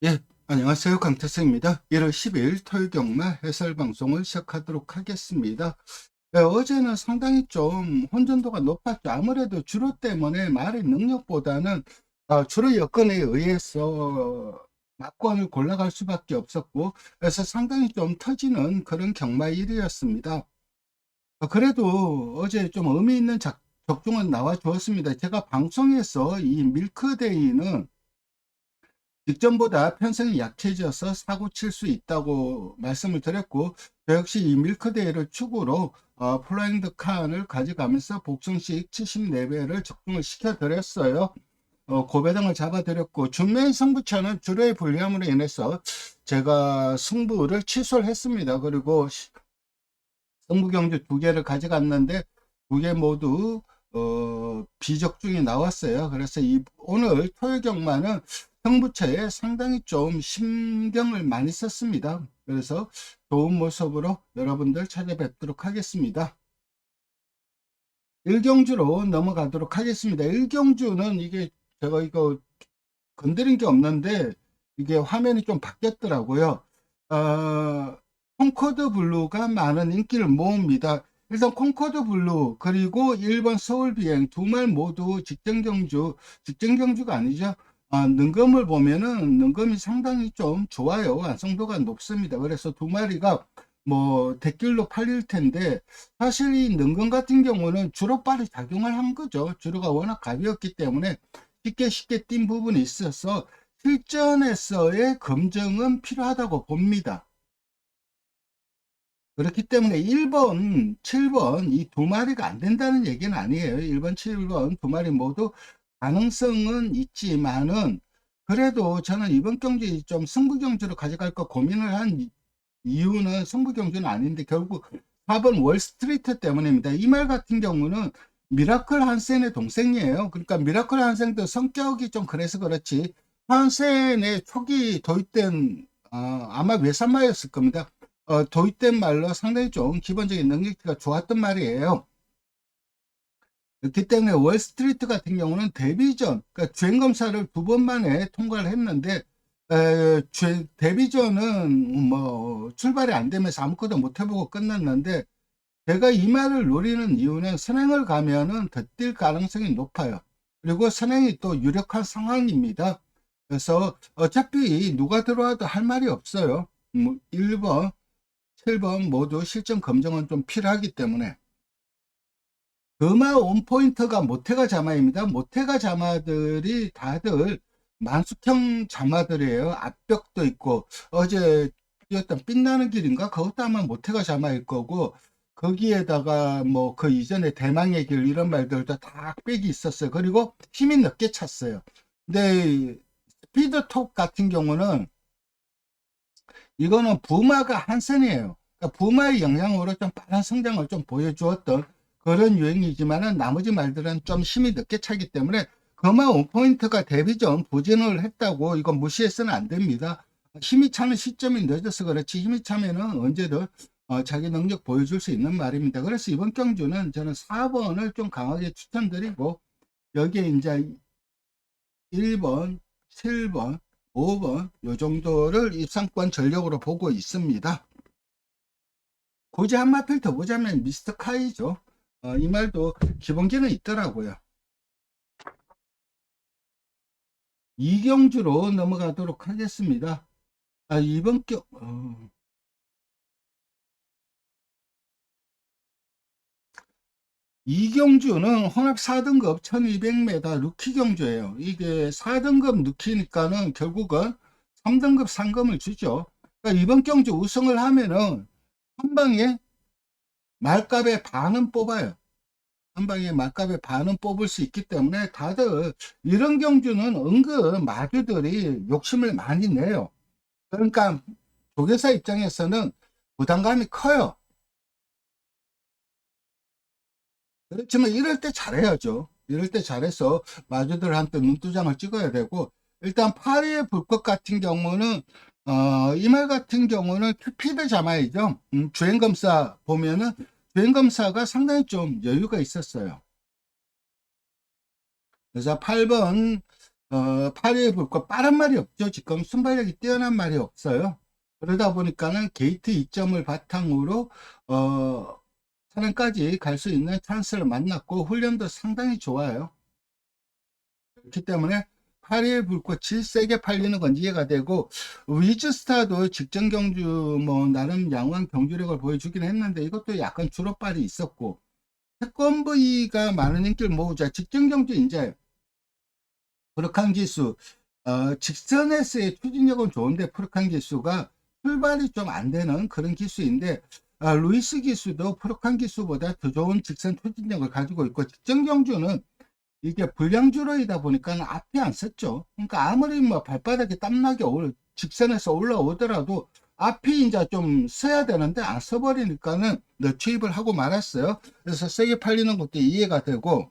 예, 안녕하세요. 강태승입니다. 1월 10일 토요일 경마 해설 방송을 시작하도록 하겠습니다. 어제는 상당히 좀 혼전도가 높았죠. 아무래도 주로 때문에 말의 능력보다는 주로 여건에 의해서 막권을 골라갈 수밖에 없었고, 그래서 상당히 좀 터지는 그런 경마일이었습니다. 그래도 어제 좀 의미 있는 적중은 나와 주었습니다. 제가 방송에서 이 밀크데이는 직전보다 편성이 약해져서 사고 칠 수 있다고 말씀을 드렸고, 저 역시 이 밀크데이를 축으로 플라잉 드 칸을 가져가면서 복승식 74배를 적중을 시켜드렸어요. 고배당을 잡아드렸고, 준매인 승부처는 주로의 불리함으로 인해서 제가 승부를 취소를 했습니다. 그리고 승부경주 두 개를 가져갔는데 두 개 모두 비적중이 나왔어요. 그래서 오늘 토요 경마는 승부처에 상당히 좀 신경을 많이 썼습니다. 그래서 좋은 모습으로 여러분들 찾아뵙도록 하겠습니다. 1경주로 넘어가도록 하겠습니다. 1경주는 이게 제가 이거 건드린 게 없는데 이게 화면이 좀 바뀌었더라고요. 어, 콩코드 블루가 많은 인기를 모읍니다. 일단 콩코드 블루 그리고 1번 서울 비행 두 말 모두 직전경주가 아니죠. 능금을 보면은 능금이 상당히 좀 좋아요. 완성도가 높습니다. 그래서 두 마리가 뭐 대길로 팔릴 텐데, 사실 이 능금 같은 경우는 주로빨이 작용을 한 거죠. 주로가 워낙 가벼웠기 때문에 쉽게 뛴 부분이 있어서 실전에서의 검증은 필요하다고 봅니다. 그렇기 때문에 1번, 7번 이 두 마리가 안 된다는 얘기는 아니에요. 1번, 7번 두 마리 모두 가능성은 있지만은, 그래도 저는 이번 경기 좀 승부 경주로 가져갈 거 고민을 한 이유는 승부 경주는 아닌데 결국 4번 월스트리트 때문입니다. 이 말 같은 경우는 미라클 한센의 동생이에요. 그러니까 미라클 한센도 성격이 좀 그래서 그렇지, 한센의 초기 도입된 아마 외산마였을 겁니다. 도입된 말로 상당히 좀 기본적인 능력치가 좋았던 말이에요. 그렇기 때문에 월스트리트 같은 경우는 데뷔전, 그러니까 주행검사를 두 번 만에 통과를 했는데, 데뷔전은 뭐 출발이 안 되면서 아무것도 못 해보고 끝났는데, 제가 이 말을 노리는 이유는 선행을 가면은 더 뛸 가능성이 높아요. 그리고 선행이 또 유력한 상황입니다. 그래서 어차피 누가 들어와도 할 말이 없어요. 1번, 7번 모두 실전 검증은 좀 필요하기 때문에. 금화 원포인트가 모태가 자마입니다. 모태가 자마들이 다들 만숙형 자마들이에요. 앞벽도 있고, 어제 뛰었던 빛나는 길인가? 그것도 아마 모태가 자마일 거고, 거기에다가 뭐 그 이전에 대망의 길 이런 말들도 다 빽이 있었어요. 그리고 힘이 늦게 찼어요. 근데 스피드톱 같은 경우는 이거는 부마가 한선이에요. 그러니까 부마의 영향으로 좀 빠른 성장을 좀 보여주었던 그런 유행이지만은 나머지 말들은 좀 힘이 늦게 차기 때문에 금화 원포인트가 데뷔전 부진을 했다고 이건 무시해서는 안 됩니다. 힘이 차는 시점이 늦어서 그렇지, 힘이 차면은 언제든 자기 능력 보여줄 수 있는 말입니다. 그래서 이번 경주는 저는 4번을 좀 강하게 추천드리고, 여기에 이제 1번, 7번, 5번 요 정도를 입상권 전력으로 보고 있습니다. 굳이 한마필 더 보자면 미스터 카이죠. 이 말도 기본기는 있더라고요. 이경주로 넘어가도록 하겠습니다. 이번 이경주는 혼합 4등급 1200m 루키 경주예요. 이게 4등급 루키니까는 결국은 3등급 상금을 주죠. 그러니까 이번 경주 우승을 하면은 한 방에 말값의 반은 뽑아요. 한 방에 말값의 반은 뽑을 수 있기 때문에 다들 이런 경주는 은근 마주들이 욕심을 많이 내요. 그러니까 조계사 입장에서는 부담감이 커요. 그렇지만 이럴 때 잘해야죠. 이럴 때 잘해서 마주들한테 눈두장을 찍어야 되고, 일단 파리의 불꽃 같은 경우는 이 말 같은 경우는 큐피드 자마이죠. 주행검사 보면은 주행검사가 상당히 좀 여유가 있었어요. 그래서 8번 파리에 불과 빠른 말이 없죠. 지금 순발력이 뛰어난 말이 없어요. 그러다 보니까는 게이트 2점을 바탕으로 사령까지 갈 수 있는 찬스를 만났고 훈련도 상당히 좋아요. 그렇기 때문에 파리의 불꽃이 세게 팔리는 건 이해가 되고, 위즈스타도 직전 경주 뭐 나름 양호한 경주력을 보여주긴 했는데 이것도 약간 주로빨이 있었고, 태권브이가 많은 인기를 모으자 직전 경주 이제 프로칸 기수, 직선에서의 추진력은 좋은데 프로칸 기수가 출발이 좀 안 되는 그런 기수인데, 루이스 기수도 프로칸 기수보다 더 좋은 직선 추진력을 가지고 있고, 직전 경주는 이게 불량주로이다 보니까 앞에 안 섰죠. 그러니까 아무리 뭐 발바닥에 땀나게 직선에서 올라오더라도 앞이 이제 좀 서야 되는데 안 서버리니까는 너추입을 하고 말았어요. 그래서 세게 팔리는 것도 이해가 되고,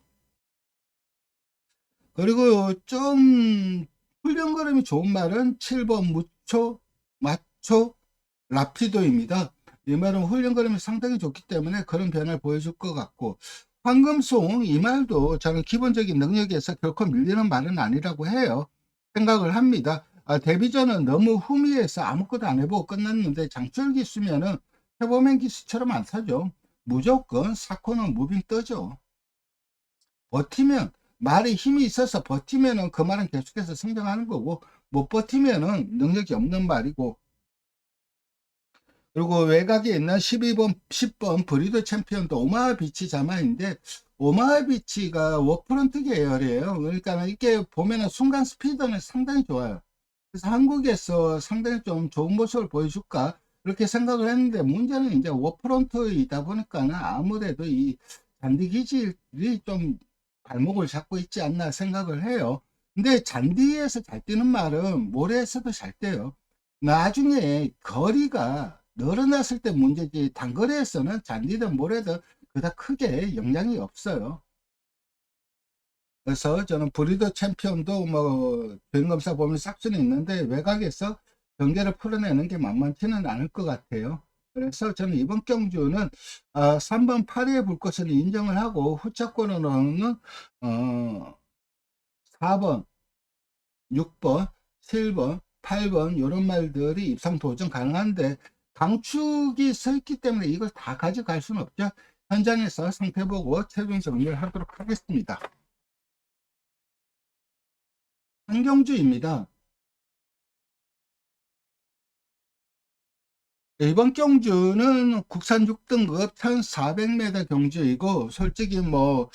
그리고 좀 훈련걸음이 좋은 말은 7번 무초, 마초, 라피도입니다. 이 말은 훈련걸음이 상당히 좋기 때문에 그런 변화를 보여줄 것 같고, 황금송 이 말도 저는 기본적인 능력에서 결코 밀리는 말은 아니라고 해요. 생각을 합니다. 데뷔전은 너무 후미에서 아무것도 안 해보고 끝났는데 장출 기수면은 해보맨 기수처럼 안 타죠. 무조건 사코는 무빙 떠죠. 버티면, 말에 힘이 있어서 버티면은 그 말은 계속해서 성장하는 거고, 못 버티면은 능력이 없는 말이고. 그리고 외곽에 있는 12번, 10번 브리더 챔피언도 오마하 비치 자마인데, 오마하 비치가 워프런트 계열이에요. 그러니까 이게 보면은 순간 스피드는 상당히 좋아요. 그래서 한국에서 상당히 좀 좋은 모습을 보여줄까 그렇게 생각을 했는데, 문제는 이제 워프런트이다 보니까는 아무래도 이 잔디 기질이 좀 발목을 잡고 있지 않나 생각을 해요. 근데 잔디에서 잘 뛰는 말은 모래에서도 잘 뛰어요. 나중에 거리가 늘어났을 때 문제지, 단거리에서는 잔디든 모래든 그닥 크게 영향이 없어요. 그래서 저는 브리더 챔피언도 뭐 주행검사 보면 싹수는 있는데 외곽에서 경계를 풀어내는 게 만만치는 않을 것 같아요. 그래서 저는 이번 경주는 3번 파리의 불꽃을 인정을 하고, 후차권으로는 4번, 6번, 7번, 8번 이런 말들이 입상 도전 가능한데, 강축이 서 있기 때문에 이걸 다 가져갈 수는 없죠. 현장에서 상태 보고 최종 정리를 하도록 하겠습니다. 한경주입니다. 이번 경주는 국산 6등급 1400m 경주이고, 솔직히 뭐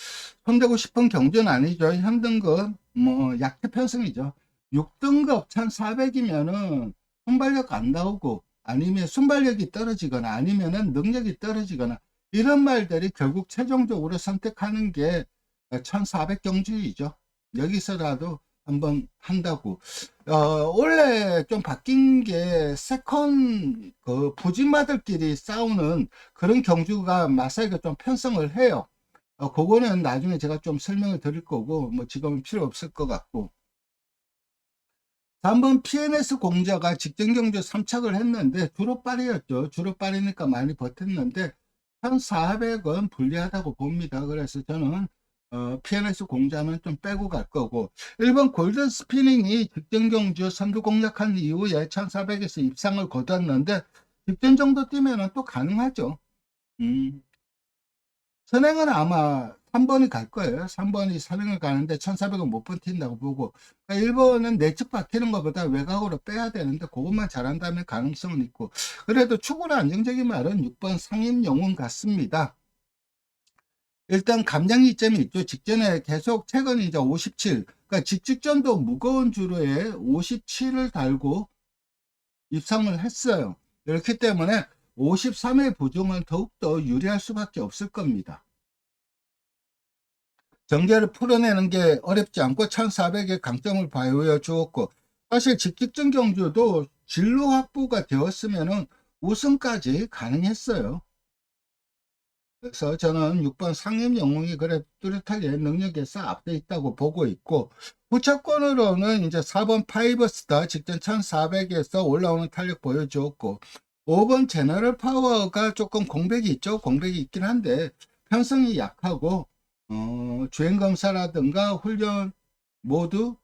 손대고 싶은 경주는 아니죠. 현등급 뭐 약체 편성이죠. 6등급 1400이면은 순발력 안 나오고, 아니면 순발력이 떨어지거나 아니면은 능력이 떨어지거나 이런 말들이 결국 최종적으로 선택하는 게 1400 경주이죠. 여기서라도 한번 한다고. 원래 좀 바뀐 게 세컨 그 부진마들끼리 싸우는 그런 경주가 마사이가 좀 편성을 해요. 그거는 나중에 제가 좀 설명을 드릴 거고, 뭐 지금은 필요 없을 것 같고. 3번 PNS 공자가 직전 경주 3착을 했는데 주로 빠리였죠. 주로 빠리니까 많이 버텼는데 1,400원 불리하다고 봅니다. 그래서 저는 PNS 공자는 좀 빼고 갈 거고, 1번 골든 스피닝이 직전 경주 선두 공략한 이후에 1,400에서 입상을 거뒀는데 직전 정도 뛰면 또 가능하죠. 음. 선행은 아마 3번이 갈 거예요. 3번이 선행을 가는데 1,400은 못 버틴다고 보고, 그러니까 1번은 내측 박히는 것보다 외곽으로 빼야 되는데 그것만 잘한다면 가능성은 있고, 그래도 추구나 안정적인 말은 6번 상임 영웅 같습니다. 일단 감량 이점이 있죠. 직전에 계속 최근에 이제 57, 그러니까 직전도 무거운 주로에 57을 달고 입상을 했어요. 그렇기 때문에 53의 부종은 더욱더 유리할 수밖에 없을 겁니다. 전개를 풀어내는 게 어렵지 않고 1400의 강점을 보여주었고, 사실 직직전 경주도 진로 확보가 되었으면 우승까지 가능했어요. 그래서 저는 6번 상임 영웅이 그래 뚜렷하게 능력에서 앞서 있다고 보고 있고, 후차권으로는 이제 4번 파이버스타 직전 1400에서 올라오는 탄력 보여주었고, 5번 제너럴 파워가 조금 공백이 있죠. 공백이 있긴 한데 편성이 약하고, 주행검사라든가 훈련 모두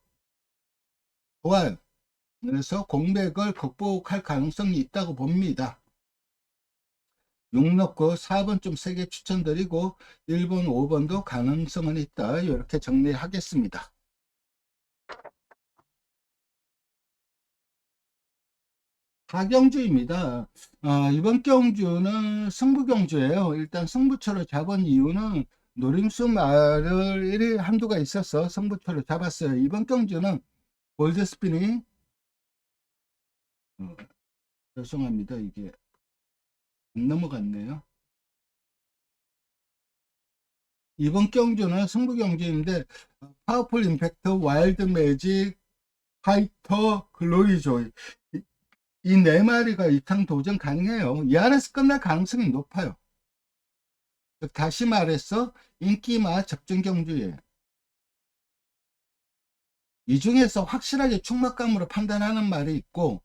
좋아요. 그래서 공백을 극복할 가능성이 있다고 봅니다. 6 넣고 4번 좀 세게 추천드리고 1번, 5번도 가능성은 있다. 이렇게 정리하겠습니다. 하경주입니다. 이번 경주는 승부경주예요. 일단 승부처를 잡은 이유는 노림수 말을 일이 한두가 있어서 승부처를 잡았어요. 이번 경주는 골드스피닝, 어, 죄송합니다. 이게 안 넘어갔네요. 이번 경주는 승부 경주인데 파워풀 임팩트, 와일드 매직, 파이터, 글로리 조이 이 네 마리가 이상 도전 가능해요. 이 안에서 끝날 가능성이 높아요. 다시 말해서 인기마 접전 경주예요. 이 중에서 확실하게 충막감으로 판단하는 말이 있고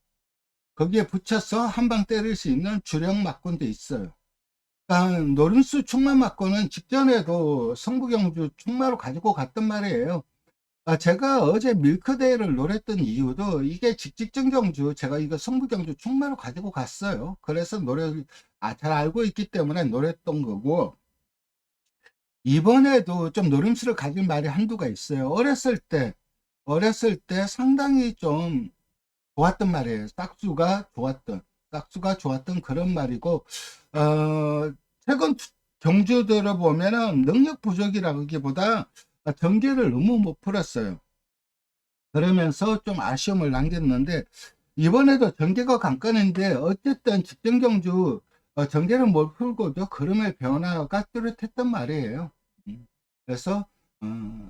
거기에 붙여서 한 방 때릴 수 있는 주력 막군도 있어요. 노림수 충마 맞고는 직전에도 성부경주 충마로 가지고 갔단 말이에요. 제가 어제 밀크데이를 노렸던 이유도 이게 직직전 경주 제가 이거 성부경주 충마로 가지고 갔어요. 그래서 잘 알고 있기 때문에 노렸던 거고, 이번에도 좀 노림수를 가진 말이 한두가 있어요. 어렸을 때 상당히 좀 좋았던 말이에요. 싹수가 좋았던 그런 말이고, 최근 경주들을 보면은 능력 부족이라기보다 전개를 너무 못 풀었어요. 그러면서 좀 아쉬움을 남겼는데, 이번에도 전개가 관건인데, 어쨌든 직전 경주 전개를 못 풀고도 걸음의 변화가 뚜렷했단 말이에요. 그래서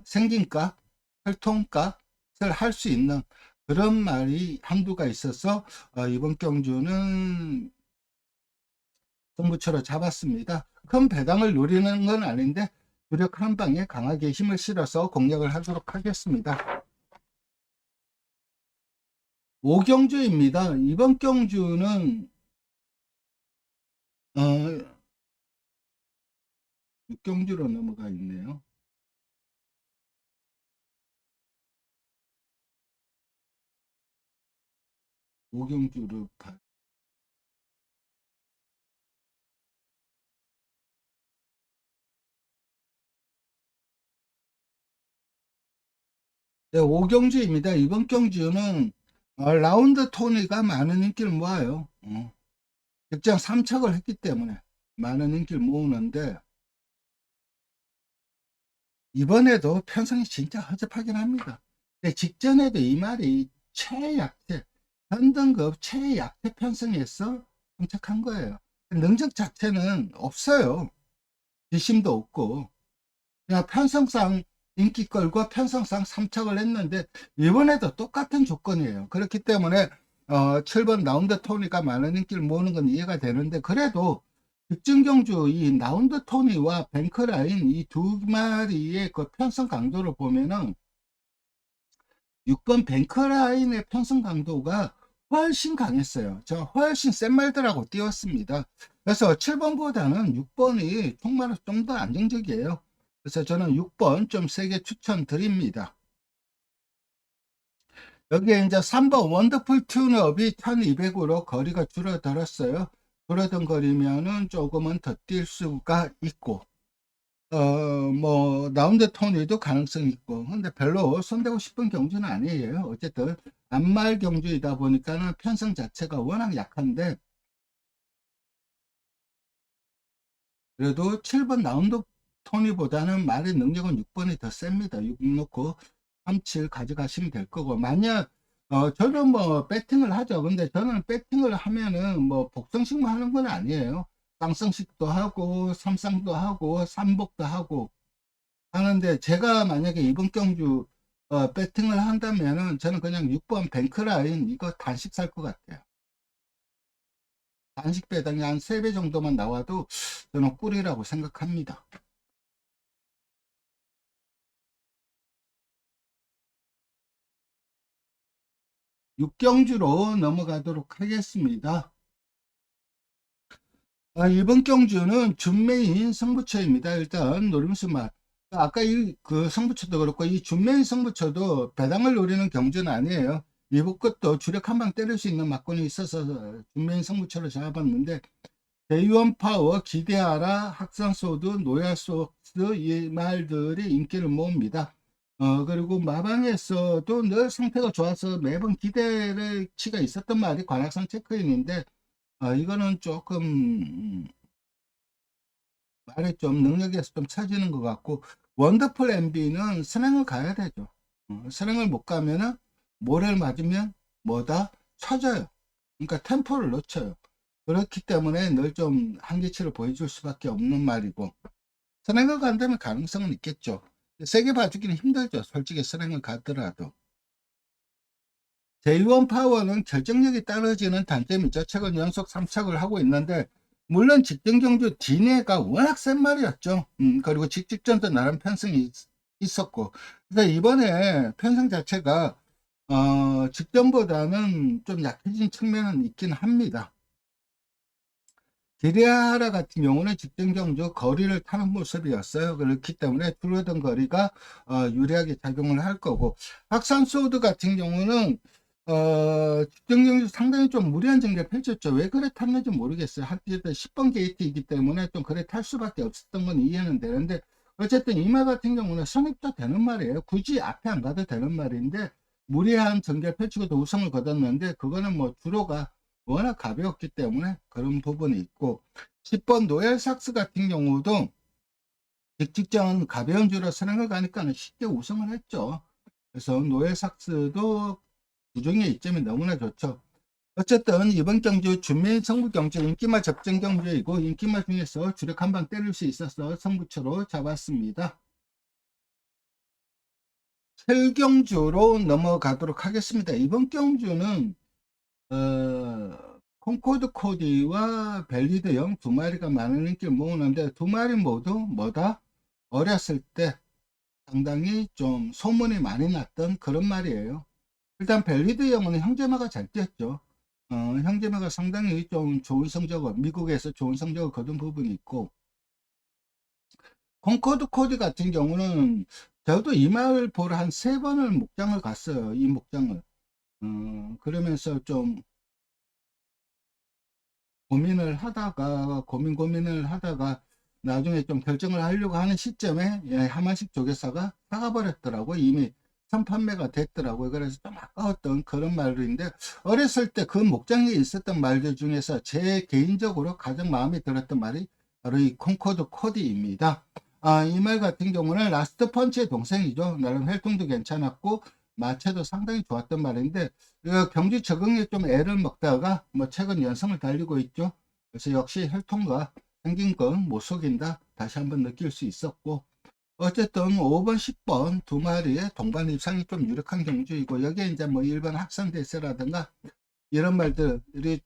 생긴값, 혈통값을 할 수 있는 그런 말이 한두가 있어서 이번 경주는 승부처로 잡았습니다. 큰 배당을 노리는 건 아닌데 주력 한 방에 강하게 힘을 실어서 공략을 하도록 하겠습니다. 5경주입니다. 이번 경주는 6경주로 넘어가 있네요. 5경주를 네, 5경주입니다. 이번 경주는 라운드 토니가 많은 인기를 모아요. 직전 3척을 했기 때문에 많은 인기를 모으는데, 이번에도 편성이 진짜 허접하긴 합니다. 근데 직전에도 이 말이 최약체, 현등급 최약체 편성에서 정착한 거예요. 능력 자체는 없어요. 지심도 없고. 그냥 편성상 인기 끌고 편성상 3척을 했는데, 이번에도 똑같은 조건이에요. 그렇기 때문에 7번 라운드 토니가 많은 인기를 모으는 건 이해가 되는데, 그래도 직전경주 이 라운드 토니와 뱅크라인 이 두 마리의 그 편성 강도를 보면은 6번 뱅크라인의 편성 강도가 훨씬 강했어요. 저 훨씬 센 말들하고 띄웠습니다. 그래서 7번보다는 6번이 정말 좀 더 안정적이에요. 그래서 저는 6번 좀 세게 추천드립니다. 여기에 이제 3번 원더풀 튠업이 1200으로 거리가 줄어들었어요. 줄어든 거리면은 조금은 더 뛸 수가 있고, 뭐, 라운드 토니도 가능성이 있고, 근데 별로 손대고 싶은 경주는 아니에요. 어쨌든, 안말 경주이다 보니까는 편성 자체가 워낙 약한데, 그래도 7번 라운드 토니보다는 말의 능력은 6번이 더 셉니다. 6 놓고 37 가져가시면 될 거고, 만약 저는 뭐 배팅을 하죠. 근데 저는 배팅을 하면은 뭐 복성식만 하는 건 아니에요. 쌍성식도 하고 삼쌍도 하고 삼복도 하고 하는데, 제가 만약에 이번 경주 배팅을 한다면은 저는 그냥 6번 뱅크라인 이거 단식 살 것 같아요. 단식 배당이 한 3배 정도만 나와도 저는 꿀이라고 생각합니다. 6경주로 넘어가도록 하겠습니다. 이번 경주는 준메인 승부처입니다. 일단 노림수만, 아까 그 승부처도 그렇고 이 준메인 승부처도 배당을 노리는 경주는 아니에요. 미국 것도 주력 한 방 때릴 수 있는 막군이 있어서 준비인 승부처로 잡았는데, 대의원파워, 기대하라, 학산소드, 노야소스 이 말들이 인기를 모읍니다. 그리고 마방에서도 늘 상태가 좋아서 매번 기대를 치가 있었던 말이 관악산 체크인인데, 이거는 조금 말이 좀 능력에서 좀 처지는 것 같고, 원더풀 MB는 선행을 가야 되죠. 선행을 못 가면은 모래를 맞으면 뭐다? 쳐져요. 그러니까 템포를 놓쳐요. 그렇기 때문에 늘 좀 한계치를 보여줄 수밖에 없는 말이고, 선행을 간다면 가능성은 있겠죠. 세게 봐주기는 힘들죠. 솔직히 선행을 가더라도. 제1 파워는 결정력이 떨어지는 단점이죠. 최근 연속 3착을 하고 있는데, 물론 직전경주 디네가 워낙 센 말이었죠. 그리고 직전도 나름 편성이 있었고, 그래서 이번에 편성 자체가 직전보다는 좀 약해진 측면은 있긴 합니다. 기리하라 같은 경우는 직전 경주 거리를 타는 모습이었어요. 그렇기 때문에 줄어든 거리가 유리하게 작용을 할 거고, 확산 소드 같은 경우는 직전 경주 상당히 좀 무리한 전개를 펼쳤죠. 왜 그래 탔는지 모르겠어요. 하필 10번 게이트이기 때문에 좀 그래 탈 수밖에 없었던 건 이해는 되는데, 어쨌든 이 말 같은 경우는 선입도 되는 말이에요. 굳이 앞에 안 가도 되는 말인데, 무리한 전개를 펼치고도 우승을 거뒀는데, 그거는 뭐 주로가 워낙 가벼웠기 때문에 그런 부분이 있고, 10번 노엘삭스 같은 경우도 직전 가벼운 주로 선행을 가니까 쉽게 우승을 했죠. 그래서 노엘삭스도 부정의 이점이 너무나 좋죠. 어쨌든 이번 경주 준매인 성부 경주 인기말 접전 경주이고, 인기말 중에서 주력 한 방 때릴 수 있어서 성부처로 잡았습니다. 셀경주로 넘어가도록 하겠습니다. 이번 경주는 콩코드 코디와 벨리드 영 두 마리가 많은 인기를 모으는데, 두 마리 모두 뭐다? 어렸을 때 상당히 좀 소문이 많이 났던 그런 말이에요. 일단 벨리드 영은 형제마가 잘 뛰었죠. 형제마가 상당히 좀 좋은 성적을, 미국에서 좋은 성적을 거둔 부분이 있고, 콩코드 코디 같은 경우는 저도 이 말 보러 한 3번을 목장을 갔어요. 이 목장을. 그러면서 좀 고민을 하다가 나중에 좀 결정을 하려고 하는 시점에 하만식 조교사가 사가버렸더라고. 이미 선판매가 됐더라고요. 그래서 좀 아까웠던 그런 말들인데, 어렸을 때 그 목장에 있었던 말들 중에서 제 개인적으로 가장 마음에 들었던 말이 바로 이 콩코드 코디입니다. 이 말 같은 경우는 라스트 펀치의 동생이죠. 나름 활동도 괜찮았고 마체도 상당히 좋았던 말인데, 경주 적응에 좀 애를 먹다가 뭐 최근 연성을 달리고 있죠. 그래서 역시 혈통과 생긴 건 못 속인다, 다시 한번 느낄 수 있었고, 어쨌든 5번 10번 두 마리의 동반 입상이 좀 유력한 경주이고, 여기에 이제 뭐 일반 학산 대세라든가 이런 말들이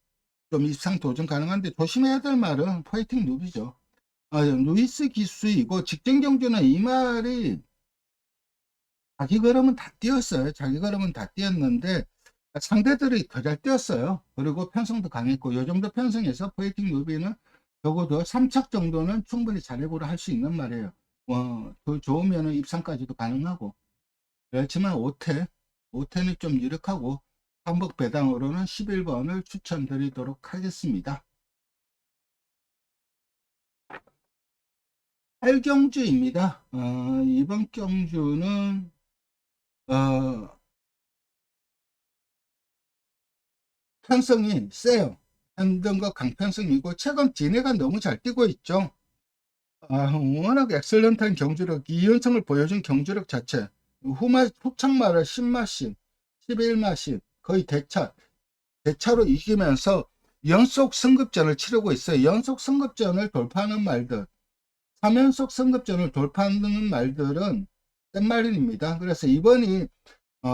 좀 입상 도전 가능한데, 조심해야 될 말은 포이팅 누비죠. 루이스 기수이고, 직전 경주는 이 말이 자기 걸음은 다 뛰었어요. 자기 걸음은 다 뛰었는데 상대들이 더 잘 뛰었어요. 그리고 편성도 강했고, 요 정도 편성에서 포이팅 루비는 적어도 3착 정도는 충분히 자력으로 할 수 있는 말이에요. 더 좋으면 입상까지도 가능하고. 그렇지만 5태는 좀 유력하고, 한복 배당으로는 11번을 추천드리도록 하겠습니다. 8경주입니다. 이번 경주는 편성이 세요. 현등과 강편성이고, 최근 디네가 너무 잘 뛰고 있죠. 워낙 엑셀런트한 경주력, 이연성을 보여준 경주력 자체, 후창마를 10마씩, 11마씩 거의 대차로 이기면서 연속 승급전을 치르고 있어요. 연속 승급전을 돌파하는 말들, 3연속 승급전을 돌파하는 말들은 센 말입니다. 그래서 이번이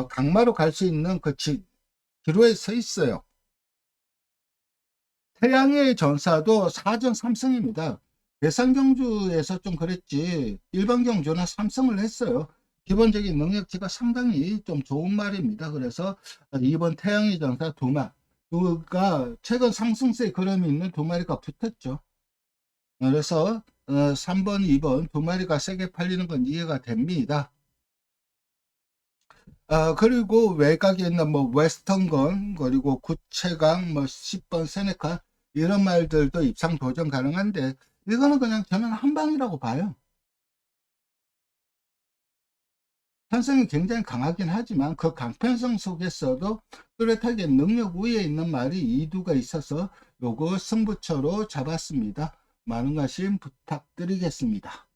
강마로 갈 수 있는 그 기로에 서 있어요. 태양의 전사도 4전 3승입니다. 대상 경주에서 좀 그랬지, 일반 경주는 3승을 했어요. 기본적인 능력치가 상당히 좀 좋은 말입니다. 그래서 이번 태양의 전사 두가 최근 상승세 그림이 있는 두 마리가 붙었죠. 그래서 3번, 2번 두 마리가 세게 팔리는 건 이해가 됩니다. 그리고 외곽에 있는 뭐 웨스턴건, 그리고 구체강, 뭐 10번 세네카 이런 말들도 입상 도전 가능한데 이거는 그냥 저는 한 방이라고 봐요. 편성이 굉장히 강하긴 하지만 그 강편성 속에서도 뚜렷하게 능력 위에 있는 말이 이두가 있어서 요거 승부처로 잡았습니다. 많은 관심 부탁드리겠습니다.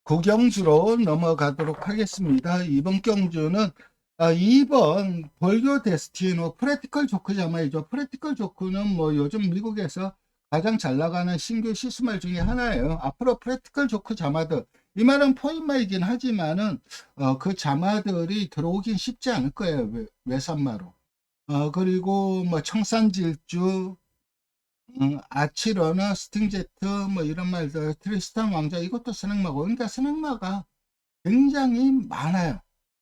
구경주로 넘어가도록 하겠습니다. 이번 경주는 2번 볼교 데스티노 프래티컬 조크 자마이죠. 프래티컬 조크는 뭐 요즘 미국에서 가장 잘 나가는 신규 시스말 중에 하나예요. 앞으로 프래티컬 조크 자마들, 이 말은 포인말이긴 하지만은 그 자마들이 들어오긴 쉽지 않을 거예요. 외산마로. 그리고 뭐 청산질주, 아치러너, 스팅제트 뭐 이런 말들, 트리스탄 왕자 이것도 스낵마고, 그러니까 스낵마가 굉장히 많아요.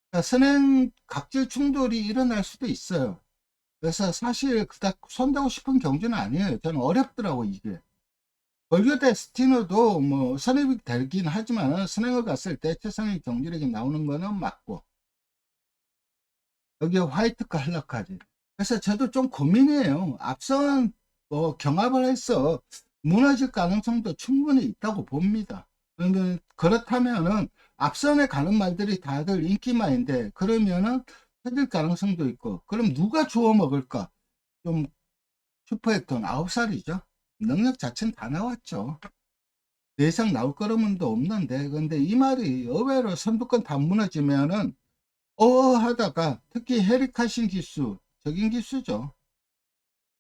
그러니까 스낵 각질 충돌이 일어날 수도 있어요. 그래서 사실 그닥 손대고 싶은 경주는 아니에요. 저는 어렵더라고 이게. 벌교 데스티노도 뭐 선입이 되긴 하지만 스낵을 갔을 때 최상의 경주력이 나오는 거는 맞고, 여기에 화이트가 할락하지. 그래서 저도 좀 고민이에요. 앞선 뭐 경합을 해서 무너질 가능성도 충분히 있다고 봅니다. 그러면 그렇다면은 앞선에 가는 말들이 다들 인기마인데 그러면은 터질 가능성도 있고, 그럼 누가 주워 먹을까? 좀 슈퍼했던 9살이죠. 능력 자체는 다 나왔죠. 더 이상 나올 거라면도 없는데, 근데 이 말이 의외로 선두권 다 무너지면은 하다가 특히 헤리카신 기수, 적인 기수죠.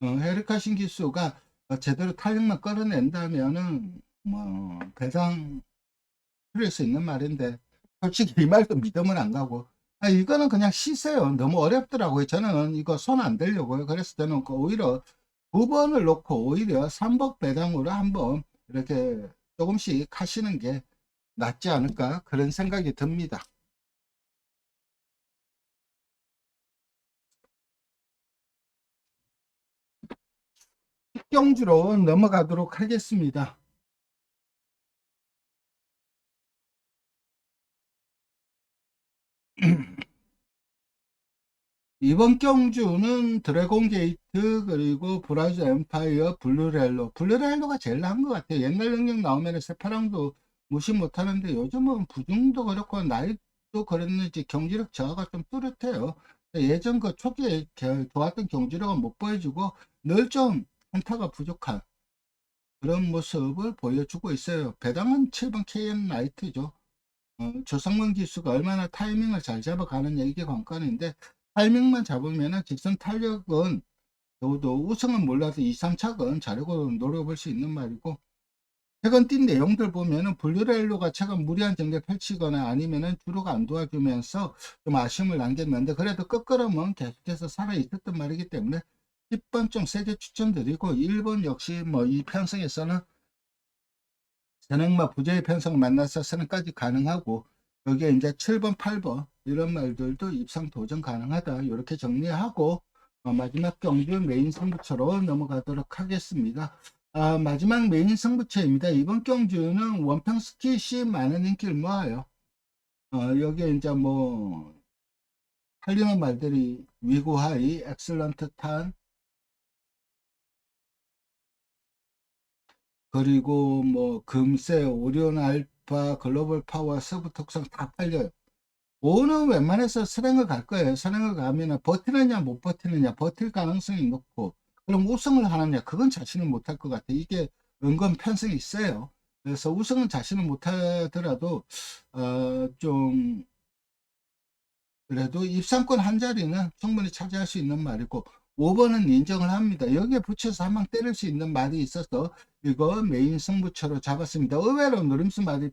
헤리카신 기수가 제대로 탄력만 끌어낸다면은 뭐 배상 필요할 수 있는 말인데, 솔직히 이 말도 믿으면 안 가고, 이거는 그냥 시세요. 너무 어렵더라고요. 저는 이거 손 안 대려고요. 그래서 저는 오히려 9번을 놓고 오히려 3번 배당으로 한번 이렇게 조금씩 하시는 게 낫지 않을까 그런 생각이 듭니다. 경주로 넘어가도록 하겠습니다. 이번 경주는 드래곤 게이트, 그리고 브라즈 엠파이어, 블루렐로가 제일 나은 것 같아요. 옛날 능력 나오면 세파랑도 무시 못하는데 요즘은 부중도 그렇고 나이도 그랬는지 경지력 저하가 좀 뚜렷해요. 예전 그 초기에 좋았던 경지력은 못 보여주고 늘 좀 한타가 부족한 그런 모습을 보여주고 있어요. 배당은 7번 KN 나이트죠. 조성문 기수가 얼마나 타이밍을 잘 잡아가느냐 이게 관건인데, 타이밍만 잡으면 직선 탄력은 적어도 우승은 몰라도 2, 3차건 자력으로 노려볼 수 있는 말이고, 최근 뛴 내용들 보면은 블루레일로가 최근 무리한 전개 펼치거나 아니면은 주로가 안 도와주면서 좀 아쉬움을 남겼는데, 그래도 끝걸음은 계속해서 살아 있었던 말이기 때문에 10번 좀 세게 추천드리고, 1번 역시 뭐 이 편성에서는 선행마 부재의 편성을 만나서 선행까지 가능하고, 여기에 이제 7번, 8번 이런 말들도 입상 도전 가능하다. 이렇게 정리하고 마지막 경주 메인 승부처로 넘어가도록 하겠습니다. 마지막 메인 승부처입니다. 이번 경주는 원평 스킷이 많은 인기를 모아요. 여기에 이제 뭐 팔리는 말들이 위구하이, 엑슬런트 탄, 그리고 뭐 금세, 오리온 알파, 글로벌 파워, 서브 특성 다 팔려요. 5는 웬만해서 선행을 갈 거예요. 선행을 가면은 버티느냐 못 버티느냐, 버틸 가능성이 높고, 그럼 우승을 하느냐, 그건 자신은 못할 것 같아요. 이게 은근 편성이 있어요. 그래서 우승은 자신은 못하더라도 좀 그래도 입상권 한 자리는 충분히 차지할 수 있는 말이고, 5번은 인정을 합니다. 여기에 붙여서 한 방 때릴 수 있는 말이 있어서 이거 메인 승부처로 잡았습니다. 의외로 노림수 말이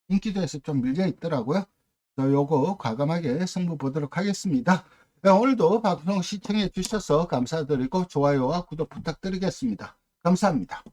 인기도에서 좀 밀려 있더라고요. 요거 과감하게 승부 보도록 하겠습니다. 네, 오늘도 방송 시청해 주셔서 감사드리고 좋아요와 구독 부탁드리겠습니다. 감사합니다.